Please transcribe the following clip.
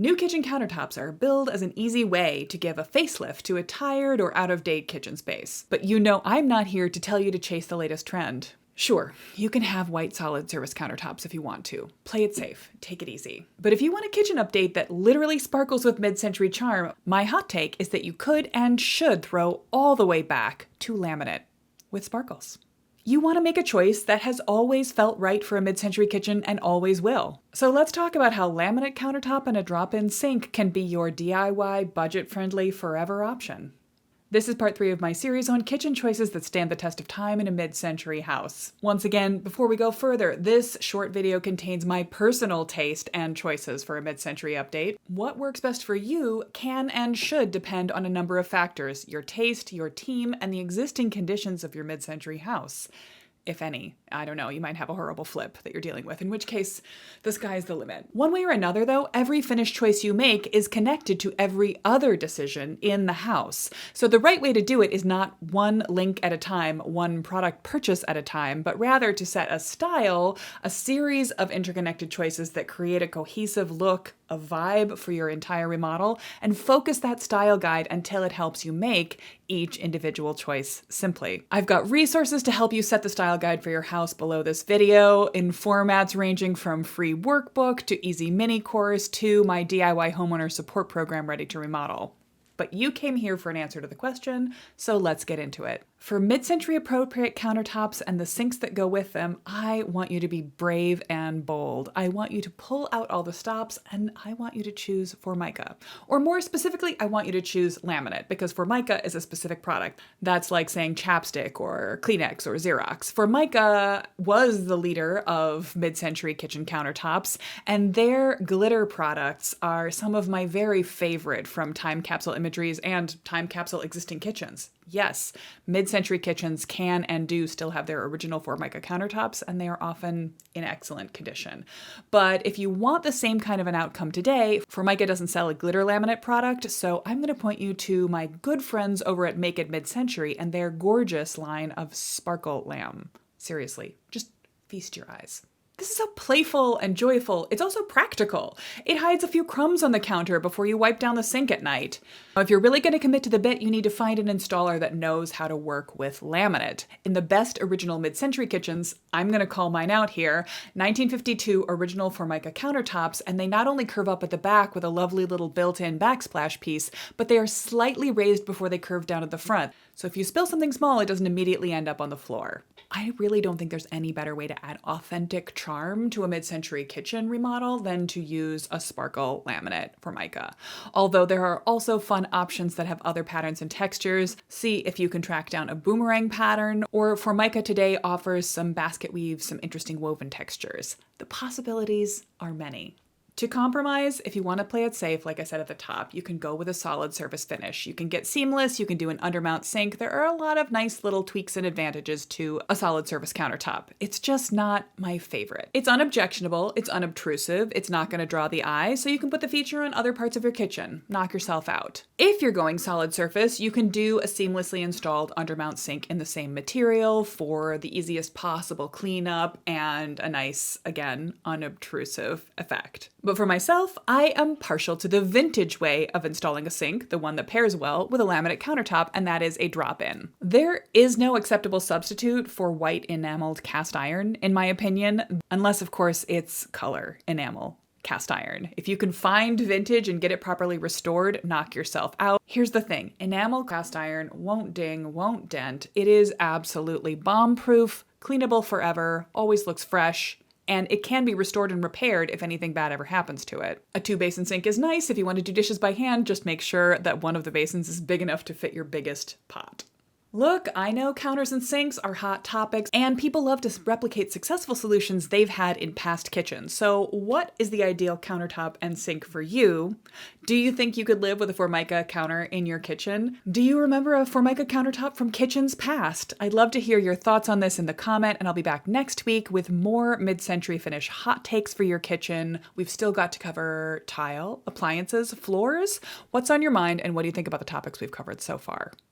New kitchen countertops are billed as an easy way to give a facelift to a tired or out-of-date kitchen space. But you know I'm not here to tell you to chase the latest trend. Sure, you can have white solid surface countertops if you want to. Play it safe, take it easy. But if you want a kitchen update that literally sparkles with mid-century charm, my hot take is that you could and should throw all the way back to laminate with sparkles. You want to make a choice that has always felt right for a mid-century kitchen and always will. So let's talk about how laminate countertop and a drop-in sink can be your DIY, budget-friendly, forever option. This is part 3 of my series on kitchen choices that stand the test of time in a mid-century house. Once again, before we go further, this short video contains my personal taste and choices for a mid-century update. What works best for you can and should depend on a number of factors: your taste, your team, and the existing conditions of your mid-century house. If any. I don't know, you might have a horrible flip that you're dealing with, in which case, the sky's the limit. One way or another, though, every finished choice you make is connected to every other decision in the house. So the right way to do it is not one link at a time, one product purchase at a time, but rather to set a style, a series of interconnected choices that create a cohesive look, a vibe for your entire remodel, and focus that style guide until it helps you make each individual choice simply. I've got resources to help you set the style guide for your house below this video in formats ranging from free workbook to easy mini course to my DIY homeowner support program ready to remodel. But you came here for an answer to the question, so let's get into it. For mid-century appropriate countertops and the sinks that go with them, I want you to be brave and bold. I want you to pull out all the stops, and I want you to choose Formica. Or more specifically, I want you to choose laminate, because Formica is a specific product. That's like saying chapstick or Kleenex or Xerox. Formica was the leader of mid-century kitchen countertops, and their glitter products are some of my very favorite from time capsule imageries and time capsule existing kitchens. Yes, mid-century kitchens can and do still have their original Formica countertops, and they are often in excellent condition. But if you want the same kind of an outcome today, Formica doesn't sell a glitter laminate product, so I'm going to point you to my good friends over at Make It Mid-Century and their gorgeous line of sparkle lam. Seriously, just feast your eyes. This is so playful and joyful. It's also practical. It hides a few crumbs on the counter before you wipe down the sink at night. If you're really going to commit to the bit, you need to find an installer that knows how to work with laminate. In the best original mid-century kitchens, I'm going to call mine out here, 1952 original Formica countertops, and they not only curve up at the back with a lovely little built-in backsplash piece, but they are slightly raised before they curve down at the front. So if you spill something small, it doesn't immediately end up on the floor. I really don't think there's any better way to add authentic charm to a mid-century kitchen remodel than to use a sparkle laminate Formica. Although there are also fun options that have other patterns and textures. See if you can track down a boomerang pattern, or Formica today offers some basket weaves, some interesting woven textures. The possibilities are many. To compromise, if you want to play it safe, like I said at the top, you can go with a solid surface finish. You can get seamless, you can do an undermount sink. There are a lot of nice little tweaks and advantages to a solid surface countertop. It's just not my favorite. It's unobjectionable, it's unobtrusive, it's not going to draw the eye, so you can put the feature on other parts of your kitchen. Knock yourself out. If you're going solid surface, you can do a seamlessly installed undermount sink in the same material for the easiest possible cleanup and a nice, again, unobtrusive effect. But for myself, I am partial to the vintage way of installing a sink, the one that pairs well with a laminate countertop, and that is a drop-in. There is no acceptable substitute for white enameled cast iron, in my opinion, unless of course it's color enamel cast iron. If you can find vintage and get it properly restored, knock yourself out. Here's the thing, enamel cast iron won't ding, won't dent. It is absolutely bomb-proof, cleanable forever, always looks fresh, and it can be restored and repaired if anything bad ever happens to it. A 2-basin sink is nice if you want to do dishes by hand, just make sure that one of the basins is big enough to fit your biggest pot. Look, I know counters and sinks are hot topics, and people love to replicate successful solutions they've had in past kitchens. So what is the ideal countertop and sink for you? Do you think you could live with a Formica counter in your kitchen? Do you remember a Formica countertop from kitchens past? I'd love to hear your thoughts on this in the comment, and I'll be back next week with more mid-century finish hot takes for your kitchen. We've still got to cover tile, appliances, floors. What's on your mind, and what do you think about the topics we've covered so far?